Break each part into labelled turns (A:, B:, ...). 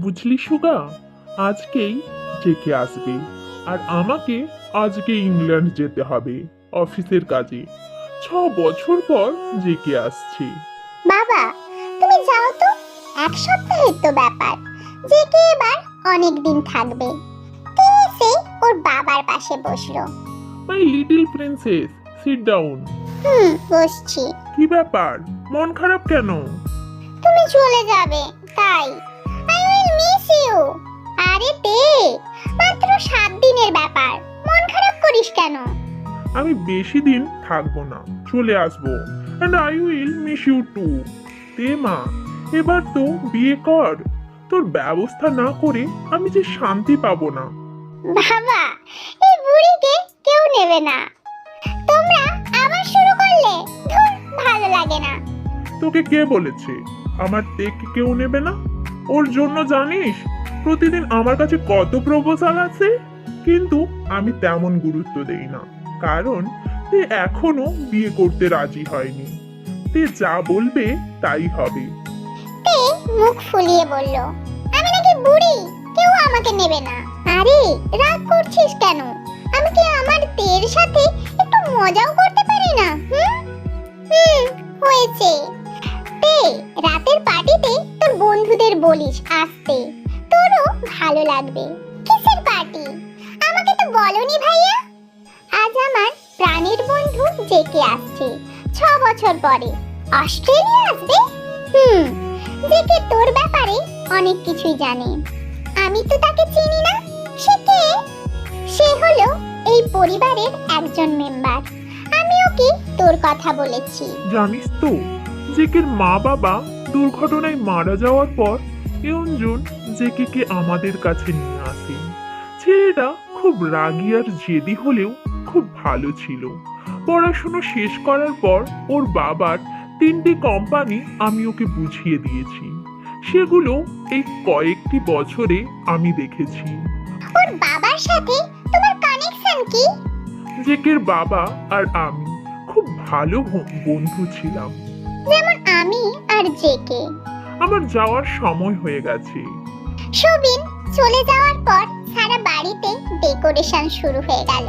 A: বুঝলি সুগা, আজকেই জেকে আসবে আর আমাকে আজকে ইংল্যান্ড যেতে হবে অফিসের কাজে। 6 বছর পর জেকে আসছে।
B: বাবা, তুমি যাও তো, 1 সপ্তাহের তো ব্যাপার। যে কে এবার অনেক দিন থাকবে। কে এসে ওর বাবার পাশে বসলো।
A: My little princess, sit down.
B: বসছি।
A: কি ব্যাপার, মন খারাপ কেন?
B: তুমি চলে যাবে তাই। I will miss you. আরে মাত্র 7 দিনের ব্যাপার, মন খারাপ করিস কেন?
A: আমি বেশি দিন থাকবো না, চলে আসবো। And I will miss you too. মা, এবার তো বিয়ে কর। তোর ব্যবস্থা না করে আমি যে শান্তি পাবো না।
B: বাবা, এই বুড়িকে কেউ নেবে না। তোমরা আবার শুরু করলে, ধুর, ভালো লাগে না।
A: তোকে কে বলেছে আমার তেকে কেউ নেবে না? ওর জন্য জানিস প্রতিদিন আমার কাছে কত প্রপোজাল আছে, কিন্তু আমি তেমন গুরুত্ব দেই না, কারণ তে এখনো বিয়ে করতে রাজি হয়নি। তে যা বলবে তাই হবে।
B: তে মুখ ফুলিয়ে বলল, আমি নাকি বুড়ি, কেউ আমাকে নেবে না। আরে রাগ করছিস কেন? আমি কি আমার তের সাথে একটু মজাও করতে পারি না? হয়েছে। তে রাতের পার্টিতে তোর বন্ধুদের বলিস আসতে, তোরও ভালো লাগবে। কিসের পার্টি? আমাকে তো বলনি ভাইয়া। আজ আমার প্রাণের বন্ধু জেকে আসছে 6 বছর পরে। অস্ট্রেলিয়া আসবে। জেকে তোর ব্যাপারে অনেক কিছুই জানে। আমি তো তাকে চিনি না। সে কে? সে হলো এই পরিবারের একজন মেম্বার। আমি ওকে তোর কথা বলেছি।
A: জানিস তো, জেকের মা বাবা দুর্ঘটনায় মারা যাওয়ার পর ইয়ঞ্জন জেকে আমাদের কাছে নিয়ে আসে। ছেলেটা খুব রাগী আর জেদি হলেও খুব ভালো ছিল। পড়াশুনো শেষ করার পর ওর বাবার 3টি কোম্পানি আমি ওকে বুঝিয়ে দিয়েছি। সেগুলো এই কয়েকটি বছরে আমি দেখেছি।
B: ওর বাবার সাথে তোমার কানেকশন কি?
A: জেকের বাবা আর আমি খুব ভালো বন্ধু ছিলাম।
B: যেমন আমি আর জেকে।
A: আমার যাওয়ার সময় হয়ে গেছে।
B: সবিন চলে যাওয়ার পর সারা বাড়িতে ডেকোরেশন শুরু হয়ে গেল।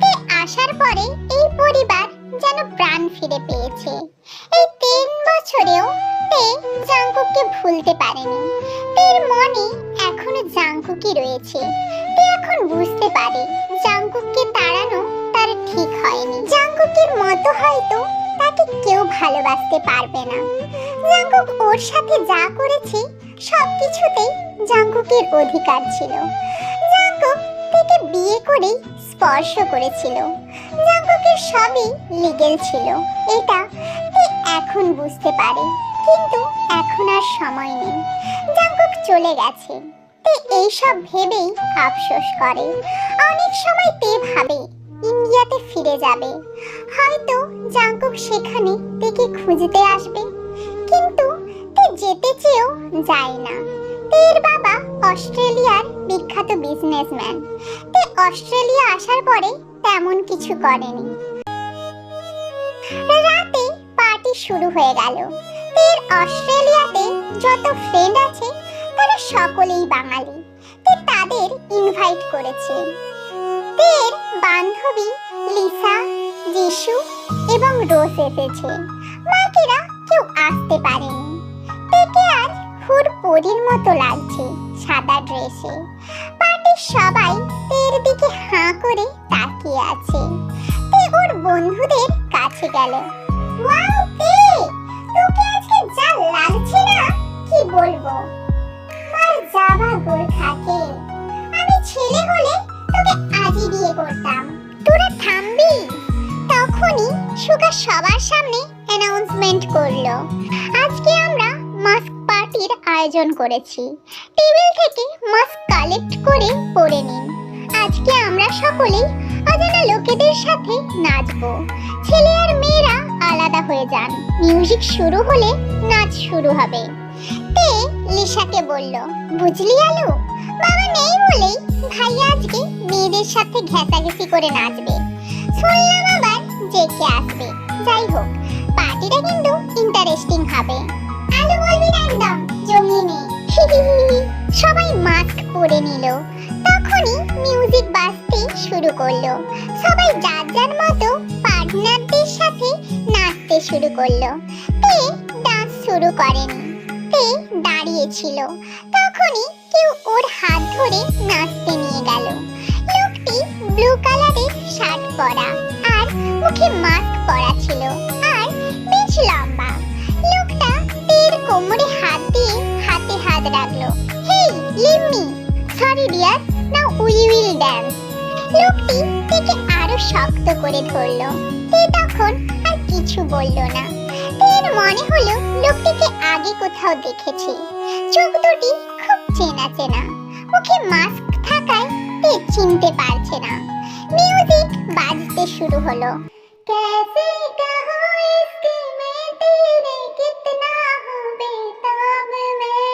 B: তে আসার পরে এই পরিবার যেন প্রাণ ফিরে পেয়েছে। এই 3 বছরেও তে জাংকুককে ভুলতে পারেনি। তের মনে এখনো জাংকুকই রয়েছে। তে এখন বুঝতে পারে জাংকুককে তাড়ানো তার ঠিক হয়নি। জাংকুকের মতো হয়তো তাকে কেউ ভালোবাসতে পারবে না। জাংকুক ওর সাথে যা করেছে সবকিছুতেই জাংকুকের অধিকার ছিল। জাংকুক তাকে বিয়ে করে স্পর্শ করেছিল। জাংকুকের সবই লিগ্যাল ছিল, এটা তে এখন বুঝতে পারে। কিন্তু এখন আর সময় নেই। জাংকুক চলে গেছে। তে এইসব ভেবেই আফসোস করে। অনেক সময় তে ভাবে ইন্ডিয়াতে ফিরে যাবে, হয়তো জাংকুক সেখানে তেকে খুঁজতে আসবে। কিন্তু তে যেতে চেয়েও যায় না। তের বাবা অস্ট্রেলিয়ার বিখ্যাত বিজনেসম্যান। তে অস্ট্রেলিয়া আসার পরে তেমন কিছু করেনি। রাতে পার্টি শুরু হয়ে গেল। তের অস্ট্রেলিয়াতে যত ফ্রেন্ড আছে তারা সকলেই বাঙালি। তে তাদের ইনভাইট করেছে। তের বান্ধবী লিসা, যিশু এবং রোজ এসেছে। বাকিরা কেউ আসতে পারেনি। তেকে আজ হুড়পড়ির মতো লাগছে সাদা ড্রেসে। পার্টির সবাই তের দিকে হাঁ করে তাকিয়ে আছে। তে ওর বন্ধুদের কাছে গেল। ওয়াও তে, তোকে আজকে যা লাগছে না কি বলবো। মার যাবা গোর্খাকে। আমি ছেলে হলে তোকে আজই বিয়ে করতাম। তোরা থামবি? তখনই সুগা সবার সামনে অ্যানাউন্সমেন্ট করলো, আজকে আমরা মাস্ক পার্টির আয়োজন করেছি। টেবিল থেকে মাস্ক কালেক্ট করে পরে নিন। আজকে আমরা সকলেই অজানা লোকেদের সাথে নাচবো। ছেলে আর মেয়েরা আলাদা হয়ে যান। মিউজিক শুরু হলে নাচ শুরু হবে। তে লিসাকে বলল, বুঝলি আলু, বাবা নেই বলেই ভাইয়া আজকে মেয়েদের সাথে ঘেঁষাঘেঁষি করে নাচবে। শুনলাম আবার জেকে আসবে। যাই হোক, পার্টিটা কিন্তু ইন্টারেস্টিং হবে। আলু বলবি না একদম, জমিয়ে নে। করলো। সবাই যার যার মতো পার্টনারদের সাথে নাচতে শুরু করলো। তে ডান্স শুরু করেনি, তে দাঁড়িয়েছিল। তখনই কেউ ওর হাত ধরে নাচতে নিয়ে গেল। লোকটি ব্লু কালারের শার্ট পরা আর মুখে মাস্ক পরা ছিল আর বেশ লম্বা। লোকটা তের কোমরে হাত দিয়ে হাতে হাত রাখলো। Hey leave me, sorry dear, now we will dance. লোকটি তেকে আরো শক্ত করে ধরলো। তে তখন আর কিছু বলল না। তের মনে হলো লোকটিকে আগে কোথাও দেখেছে। চোখ দুটি খুব চেনা চেনা, মুখে মাস্ক থাকায় তে চিনতে পারছে না। মিউজিক বাজতে শুরু হলো। कैसे कहूँ इसकी मैं तेरे कितना हूँ बेताब मैं,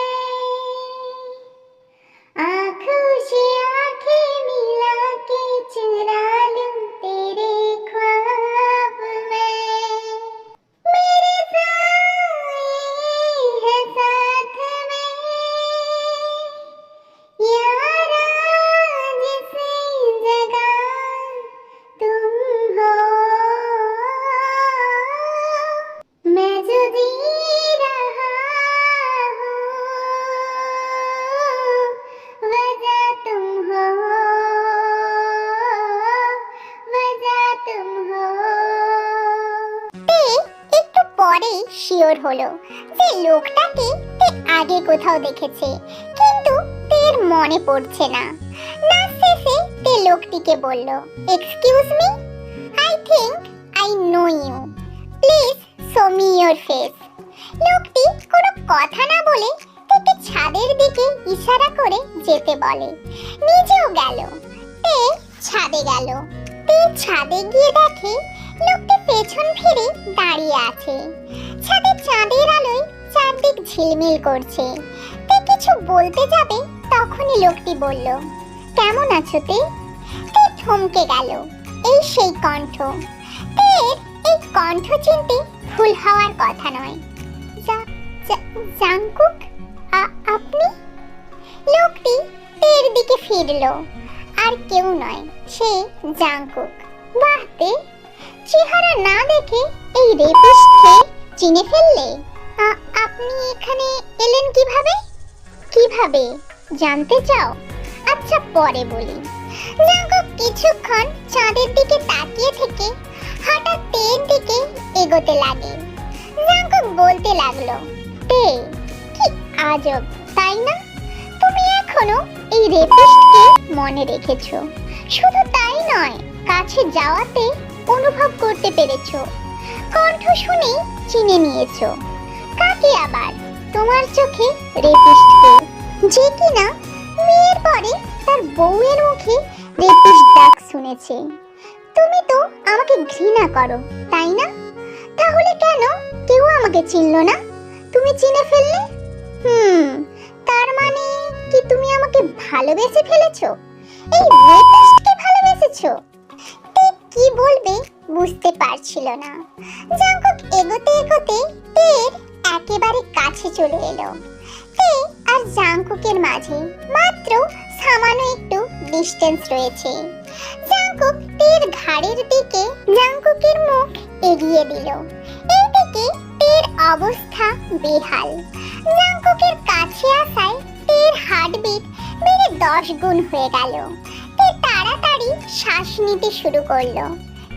B: आँखों से आँखें मिला के चुरा लूं तेरे ख्वाब में, मेरे साए है साथ में यारा, जिसे जगह तुम हो, मैं जो जी रहा हूँ वजह तुम हो, वजह तुम हो। তে একটু পরেই শিওর হলো যে লোকটাকে তে আগে কোথাও দেখেছে, কিন্তু তের মনে পড়ছে না। নাচ শেষে তে লোকটিকে বলল, excuse me, I think I know you, please show me your face. লোকটি কোনো কথা না বলে তেকে ছাদের দিকে ইশারা করে যেতে বলে। নিজেও গেল। তে ছাদে গেল। তে ছাদে গিয়ে দেখে লোকটি পেছন ফিরে দাঁড়িয়ে আছে। ছাদে চাঁদের আলোয় চারদিক ঝিলমিল করছে। তে কিছু বলতে যাবে, তখনই লোকটি বলল, কেমন আছো তে? তে থমকে গেল। এই সেই কণ্ঠ। তের এই কণ্ঠ চিনতে ভুল হওয়ার কথা নয়। জাংকুক, আপনি? লোকটি তের দিকে ফিরলো। আর কেউ নয়, সে জাংকুক। বাহ তে, চেহারা না দেখে এই রেপিস্টকে চিনে ফেললে? আপনি এখানে এলেন কিভাবে? কিভাবে জানতে চাও? আচ্ছা পরে বলি। জাংকুক কিছুক্ষণ চাঁদের দিকে তাকিয়ে থেকে হঠাৎ তের দিকে এগোতে লাগে। জাংকুক বলতে লাগলো, তে কি আজব তাই না? তুমি এখনো এই রেপিস্টকে মনে রেখেছো। শুধু তাই নয়, কাছে যাওয়াতে অনুভব করতে পেরেছো, কণ্ঠ শুনে চিনে নিয়েছো। কাকে আবার? তোমার চোখে রেপিস্টকে, যে কিনা বিয়ের পরে তার বউয়ের মুখে রেপিস্ট ডাক শুনেছে। তুমি তো আমাকে ঘৃণা করো তাই না? তাহলে কেন কেউ আমাকে চিনলো না? তুমি চিনে ফেললে? তার মানে কি তুমি আমাকে ভালোবেসে ফেলেছো? এই রেপিস্টকে ভালোবেসেছো? তে কি বলবে বুঝতে পারছিল না। জাংকুক এগোতে এগোতে তের একেবারে কাছে চলে এলো। তে আর জাংকুকের মাঝে মাত্র সামান্য একটু ডিস্টেন্স রয়েছে। জাংকুক তের ঘাড়ের দিকে জাংকুকের মুখ এগিয়ে দিল। এইদিকে তের অবস্থা বেহাল। জাংকুকের কাছে আসায় তের হার্টবিট বেড়ে 10 গুণ হয়ে গেল। তে তাড়াতাড়ি শ্বাস নিতে শুরু করলো।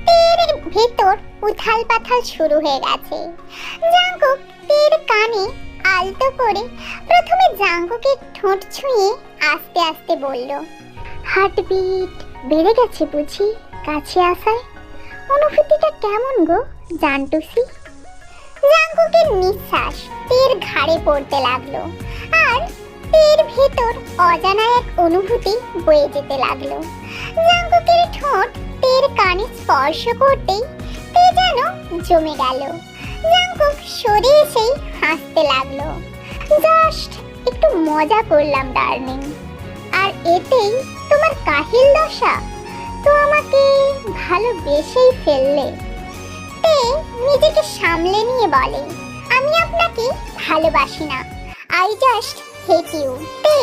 B: তের ভেতর উথাল পাথাল শুরু হয়ে গেছে। জাংকুক তের কানে আলতো করে প্রথমে জাংকুকের ঠোঁট ছুঁয়ে আস্তে আস্তে বলল, হার্টবিট বেড়ে গেছে বুঝি কাছে আসায়? অনুভূতিটা কেমন গো জানটুসি? জাংকুকের নিঃশ্বাস তের ঘাড়ে পড়তে লাগলো আর তের ভেতর অজানা এক অনুভূতি বয়ে যেতে লাগলো। জাংকুকের ঠোঁট তের কানে স্পর্শ করতেই তে যেন জমে গেল। জাংকুক সরে এসেই হাসতে লাগলো। জাস্ট একটু মজা করলাম ডার্লিং, আর এতেই তোমার কাহিল দশা? তো আমাকে ভালোবেসেই ফেললে। তে নিজেকে সামলে নিয়ে বলে, আমি আপনাকে ভালোবাসি না, আই জাস্ট হেট ইউ। তে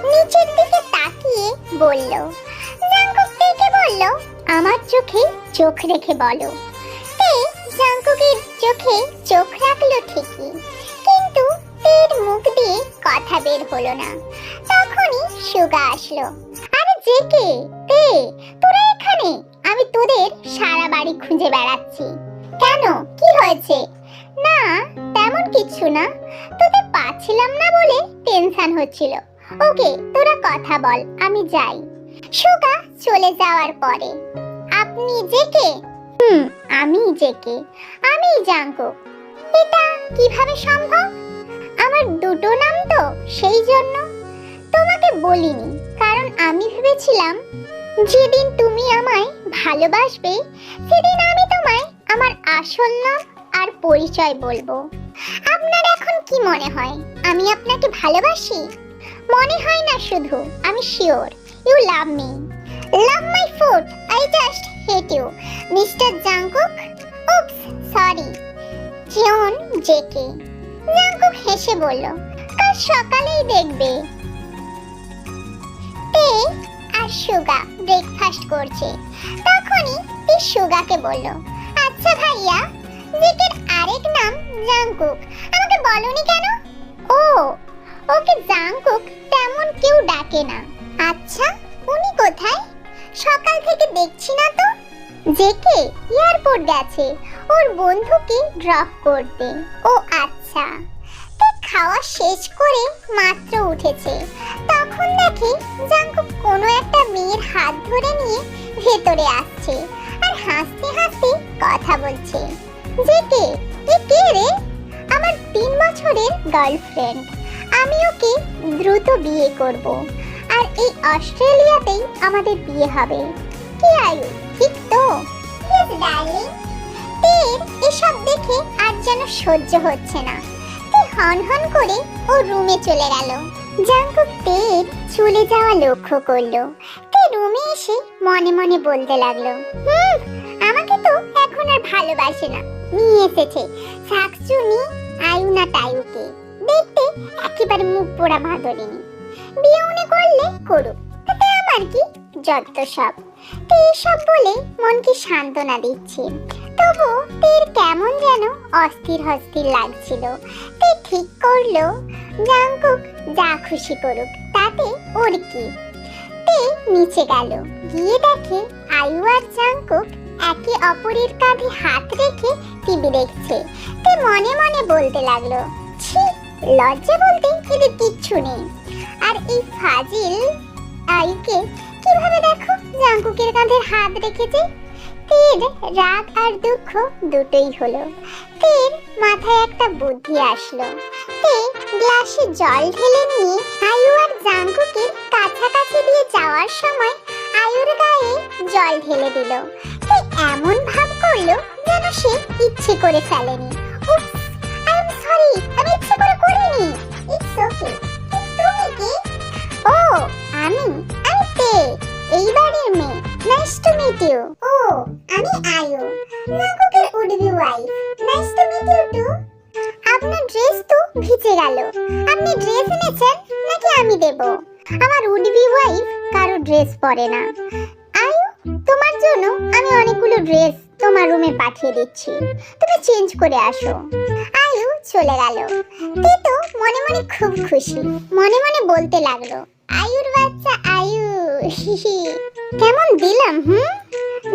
B: নিচের দিকে তাকিয়ে বলল। জাংকুক তেকে বলল, আমার চোখে চোখ রেখে বলো। তে জাঙ্কুকের চোখে চোখ রাখলো ঠিকই, কিন্তু তের মুখ দিয়ে কথা বের হলো না। তখনই সুগা আসলো। আরে জেকে, তে, তোরা এখানে? আমি তোদের সারা বাড়ি খুঁজে বেড়াচ্ছি। কেন, কি হয়েছে? না তেমন কিছু না, তোদের পাচ্ছিলাম না বলে টেনশন হচ্ছিল। ওকে, তোরা কথা বল, আমি যাই। সুগা চলে যাওয়ার পরে, আপনি জেকে? আমি জেকে। আমি জাঙ্কুক। এটা কিভাবে সম্ভব? আমার দুটো নাম তো, সেই জন্য তোমাকে বলিনি, কারণ আমি ভেবেছিলাম যেদিন তুমি আমায় ভালোবাসবে সেদিন আমি তোমায় আমার আসল নাম আর পরিচয় বলবো। আপনার এখন কি মনে হয় আমি আপনাকে ভালোবাসি? মনে হয় না শুধু, আমি sure you love me. Love my food, I just hate you mister Jungkook. Oops, sorry. Jeon JK. Jungkook হেসে বলল, কাল সকালেই দেখবে। তে আর সুগা ব্রেকফাস্ট করছে। তখনই তে সুগাকে বলল, আচ্ছা ভাইয়া, জেকের আরেক নাম জাঙ্কুক, আমাকে বলনি কেন? ও, ওকে জাঙ্কুক তেমন কেউ ডাকে না। আচ্ছা, উনি কোথায়? সকাল থেকে দেখছি না তো। জেকে এয়ারপোর্ট গেছে ওর বন্ধুকে ড্রপ করতে। ও আচ্ছা। তে খাওয়া শেষ করে মাত্র উঠেছে, তখন দেখে জাঙ্কুক কোনো একটা মেয়ের হাত ধরে নিয়ে ভেতরে আসছে আর হাসতে হাসতে কথা বলছে। জেকে, এ কে রে? আমার 3 বছরের গার্লফ্রেন্ড। আমি ওকে দ্রুত বিয়ে করব, আর এই অস্ট্রেলিয়াতেই আমাদের বিয়ে হবে। কি আয়ু, ঠিক তো? Yes darling. তের এসব দেখে আর যেন সহ্য হচ্ছে না। তে হন হন করে ও রুমে চলে গেল। জাঙ্কুক তের চলে যাওয়া লক্ষ্য করলো। তে রুমে এসে মনে মনে বলতে লাগলো, আমাকে তো এখন আর ভালোবাসে না। নিয়ে এসেছে শাকচুনি আয়ু না টায়ুকে, দেখতে একেবারে মুখ পোড়া ভাদরিনী। বিয়ে উনি করলে করুক, তাতে আমার কি, যত সব। তে এসব বলে মনকে সান্ত্বনা দিচ্ছে, তবু তের কেমন যেন অস্থির অস্থির লাগছিল। তে ঠিক করলো জাঙ্কুক যা খুশি করুক, তাতে ওর কি। তে নিচে গেল, গিয়ে দেখে আয়ু আর জাঙ্কুক একে অপরের কাঁধে হাত রেখে টিভি দেখছে। তে মনে মনে বলতে লাগলো, ছি, লজ্জা বলতে এদের কিচ্ছু নেই। আর এই ফাজিল আয়ুকে কিভাবে দেখো জাঙ্কুকের কাঁধে হাত রেখেছে। তের রাগ আর দুঃখ দুটোই হলো। তের মাথায় একটা বুদ্ধি আসলো। তে গ্লাসে জল ঢেলে নিয়ে আয়ু আর জাঙ্কুকের কাছাকাছি দিয়ে যাওয়ার সময় আয়ুর গায়ে জল ঢেলে দিল। তে এমন ভাব করলো যেন সে ইচ্ছে করে ফেলেনি। উপস, আই এম সরি, আমি ইচ্ছে করে করিনি। It's okay. তুমি কি? ও, আমি তে, এই বাড়ির মেয়ে। Nice to meet you. ও, আমি আয়ু, জাঙ্কুকের would be wife. Nice to meet you too. আপনার ড্রেস তো ভিজে গেল। আপনি ড্রেস এনেছেন নাকি আমি দেব? আমার উডবি ওয়াইফ কারো ড্রেস পরে না। আয়ু, তোমার জন্য আমি অনেকগুলো ড্রেস তোমার রুমে পাঠিয়ে দিচ্ছি, তুমি চেঞ্জ করে আসো। আয়ু চলে গেল। তে তো মনে মনে খুব খুশি, মনে মনে বলতে লাগলো, আয়ুর বাচ্চা আয়ু, হিহি, কেমন দিলাম।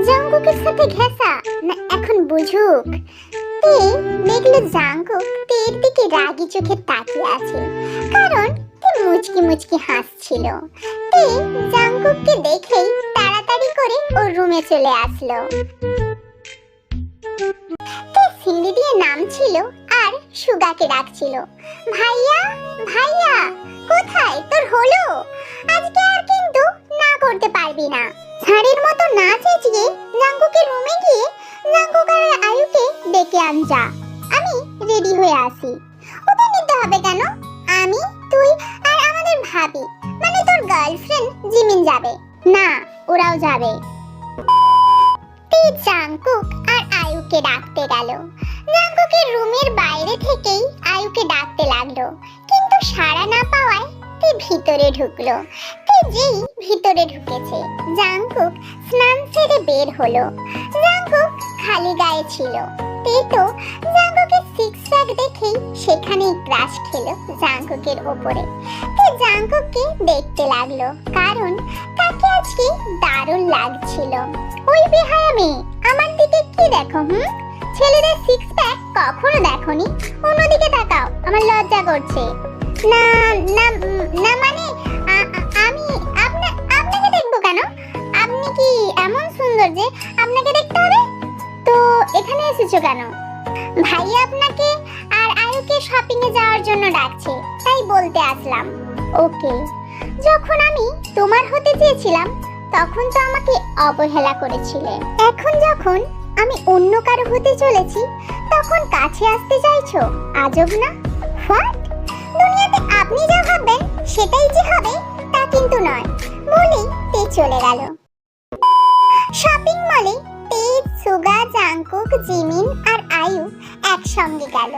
B: জাঙ্কুকের সাথে ঘেঁষা না, এখন বুঝুক। তে দেখলো জাঙ্কুক তের দিকে রাগি চোখে তাকিয়ে আছে, কারণ তে মুচকি মুচকি হাসছিল। তে জাঙ্কুককে দেখেই তাড়াতাড়ি করে ওর রুমে চলে আসলো। তে সিঁড়ি দিয়ে নামছিল আর সুগাকে ডাকছিল, ভাইয়া ভাইয়া, কোথায় তোর হলো? আজকে আর কিন্তু না করতে পারবি না। ঝাড়ের মতো না চেঁচিয়ে জাঙ্কুকের রুমে গিয়ে জাঙ্কুক আর আয়ুকে ডেকে আন যা। আমি রেডি হয়ে আসি। ওদের নিতে হবে কেন? আমি, তুই আর আমাদের ভাবি, মানে তোর গার্লফ্রেন্ড জিমিন যাবে না, ওরাও যাবে। তে জাঙ্কুক আর আয়ুকে ডাকতে গেল। জাঙ্কুকের রুমের বাইরে থেকেই আয়ুকে ডাকতে লাগলো, কিন্তু সাড়া না পাওয়ায় তে ভিতরে ঢুকলো। তে যেই ভিতরে ঢুকেছে জাংকুক স্নান সেরে বের হলো। জাংকুক খালি গায়ে ছিল। তে তো জাংকুকের সিক্স প্যাক দেখেই সেখানেই ক্রাশ খেলো জাংকুকের ওপরে। তে জাংকুককে দেখতে লাগলো, কারণ তাকে আজকে দারুণ লাগছিল। ওই বেহায়া মেয়ে, আমার দিকে কি দেখো? ছেলেদের সিক্স প্যাক কখনো দেখোনি? অন্যদিকে তাকাও, আমার লজ্জা করছে। না না না, মানে আমি আপনাকে দেখবো কেন? আপনি কি এমন সুন্দর যে আপনাকে দেখতে হবে? তো এখানে এসেছো কেন? ভাইয়া আপনাকে আর আয়ুকে শপিং এ যাওয়ার জন্য ডাকছে, তাই বলতে আসলাম। ওকে, যখন আমি তোমার হতে চেয়েছিলাম তখন তো আমাকে অবহেলা করেছিলে। এখন যখন আমি অন্য কারো হতে চলেছি তখন কাছে আসতে চাইছো? আজব না? হোয়াট? দুনিয়াতে আপনি যা ভাববেন সেটাই যে হবে তা কিন্তু নয় বলেই তে চলে গেল। শপিং মলে তে, সুগা, জাংকুক, জিমিন আর আয়ু একসঙ্গে গেল।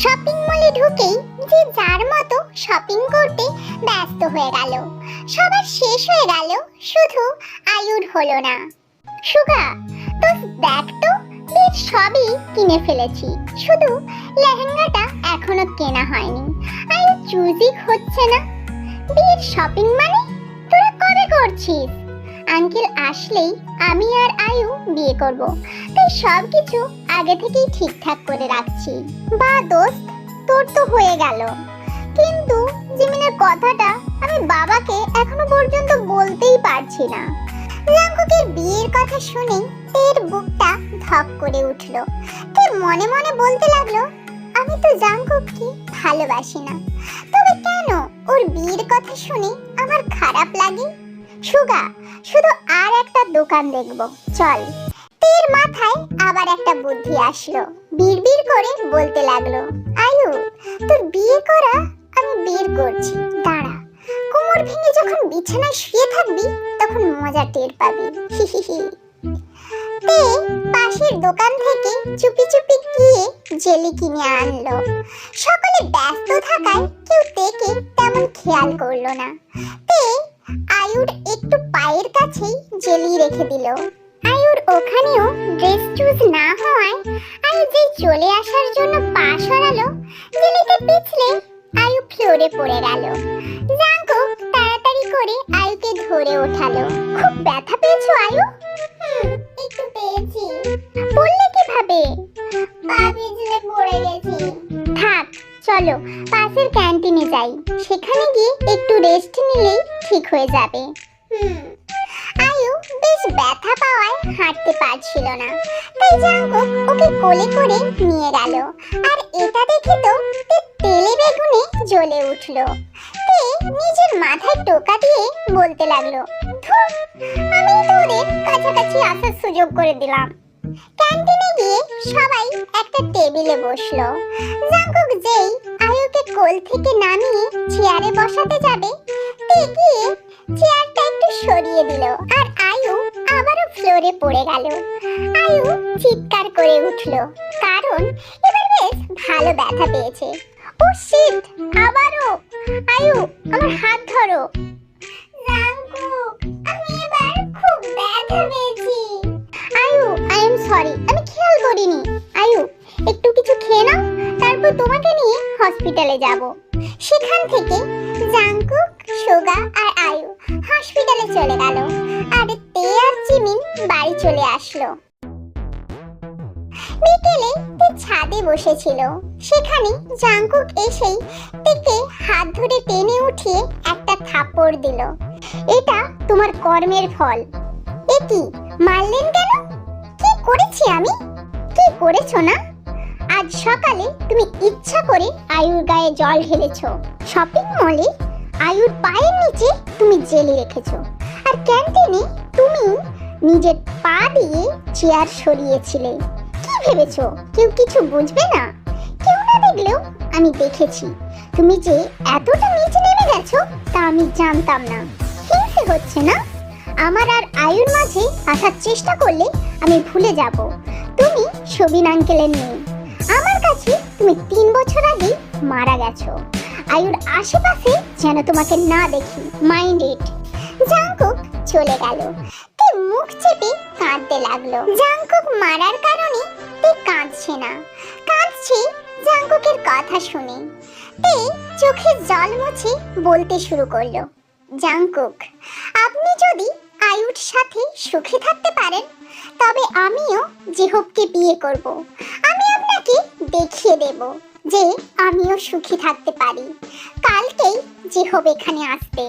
B: শপিং মলে ঢুকেই যে যার মতো শপিং করতে ব্যস্ত হয়ে গেল। সবার শেষ হয়ে গেল, শুধু আয়ুর হলো না। সুগা, তো দেখ তো, বেশ সবই কিনে ফেলেছি, শুধু লেহেঙ্গাটা এখনো কেনা হয়নি। আয়ু চুজি হচ্ছে না। বিয়ের শপিং মানে তোরা কবে করছিস? আঙ্কেল আসলেই আমি আর আয়ু বিয়ে করব, তাই সব কিছু আগে থেকেই ঠিকঠাক করে রাখছি। বা দোস্ত, তোর তো হয়ে গেল, কিন্তু জিমিনের কথাটা আমি বাবাকে এখনো পর্যন্ত বলতেই পারছি না। জাংকুকের বিয়ের কথা শুনে তের বুকটা ধক করে উঠল। তে মনে মনে বলতে লাগলো, আমি তো জাংকুককে ভালোবাসি না, তবে কেন ওর বিয়ের কথা শুনে আমার খারাপ লাগে? সুগা, শুধু আর একটা দোকান দেখবো, চল। তের মাথায় আবার একটা বুদ্ধি আসলো। বিড়বিড় করে বলতে লাগলো, আয়ু, তোর বিয়ে করা আমি বের করছি, দাঁড়া। কোমর ভেঙে যখন বিছানায় শুয়ে থাকবি তখন মজা টের পাবি। তে পাশের দোকান থেকে চুপি চুপি গিয়ে জেলি কিনে আনলো। সকলে ব্যস্ত থাকায় কেউ তেকে তেমন খেয়াল করলো না। তে আয়ুর একটু পায়ের কাছেই জেলি রেখে দিল। আয়ুর ওখানেও ড্রেস চুজ না হওয়ায় আয়ু যেই চলে আসার জন্য পা সরালো, জেলিতে পিছলে আয়ু ফ্লোরে পড়ে গেল। জাংকুক তাড়াতাড়ি করে আয়ুকে ধরে ওঠালো। খুব ব্যথা পেয়েছো আয়ু? একটু পেয়েছি। বললে কিভাবে? পা পিছলে পড়ে গেছি। থাক, চলো পাশের ক্যান্টিনে যাই, সেখানে গিয়ে একটু রেস্ট নিলেই ঠিক হয়ে যাবে। আয়ু বেশ ব্যথা পাওয়ায় হাঁটতে পারছিল না, তাই জাংকুক ওকে কোলে করে নিয়ে গেল। আর এটা দেখে তো তেলে বেগুনে জ্বলে উঠলো। তে নিজের মাথায় টোকা দিয়ে বলতে লাগলো, ধুর, আমি তো ওদের কাছাকাছি আসার সুযোগ করে দিলাম। ক্যান্টিনে গিয়ে সবাই একটা টেবিলে বসলো। জাংকুক যেই আয়ুকে কোল থেকে নামিয়ে চেয়ারে বসাতে যাবে, তে গিয়ে চেয়ারটা একটু সরিয়ে দিল, আর আয়ু আবারও ফ্লোরে পড়ে গেল। আয়ু চিৎকার করে উঠলো, কারণ এবার বেশ ভালো ব্যথা পেয়েছে। ও শিট, আবারও! আয়ু, আমার হাত ধরো। জাংকুক, আমি এবার খুব ব্যথা পেয়েছি। আয়ু, আই এম সরি, আমি খেয়াল করিনি। আয়ু, একটু কিছু খেয়ে নাও, তারপর তোমাকে নিয়ে হসপিটালে যাব। সেখান থেকে জাংকুক, সুগা আর আয়ু হসপিটালে চলে গেল, আর তে আর জিমিন বাড়ি চলে আসলো। বিকেলে তে ছাদে বসেছিল, সেখানে জাংকুক এসেই তেকে হাত ধরে টেনে উঠিয়ে একটা থাপ্পড় দিল। এটা তোমার কর্মের ফল। এ কি, মারলেন কেন? কি করেছি আমি? কি করেছো না? আজ সকালে তুমি ইচ্ছা করে আয়ুর গায়ে জল ঢেলেছো। শপিং মলে আয়ুর পায়ের নিচে তুমি জেলি রেখেছো, আর ক্যান্টিনে তুমি নিজের পা দিয়ে চেয়ার সরিয়েছিলে। কি ভেবেছো কেউ কিছু বুঝবে না? কেউ না দেখলেও আমি দেখেছি। তুমি যে এতটা নিচে নেমে গেছো তা আমি জানতাম না। হিংসে হচ্ছে না? আমার আর আয়ুর মাঝে আসার চেষ্টা করলে আমি ভুলে যাব তুমি সবিন আঙ্কেলের মেয়ে। আমার কাছে তুমি 3 বছর আগে মারা গেছো। আয়ুর আশেপাশে যেন তোমাকে না দেখি। Mind it. জাংকুক চলে গেল। তে মুখ চেপে কাঁদতে লাগলো। জাংকুক মারার কারণে তে কাঁদছে না, কাঁদছে জাংকুকের কথা শুনে। তে চোখে জল মুছে বলতে শুরু করলো, জাংকুক, আপনি যদি আয়ুর সাথে সুখে থাকতে পারেন তবে আমিও জিহোপকে বিয়ে করব। আমি আপনাকে দেখিয়ে দেব যে আমিও সুখী থাকতে পারি। কালকেই জিহোপ এখানে আসবে।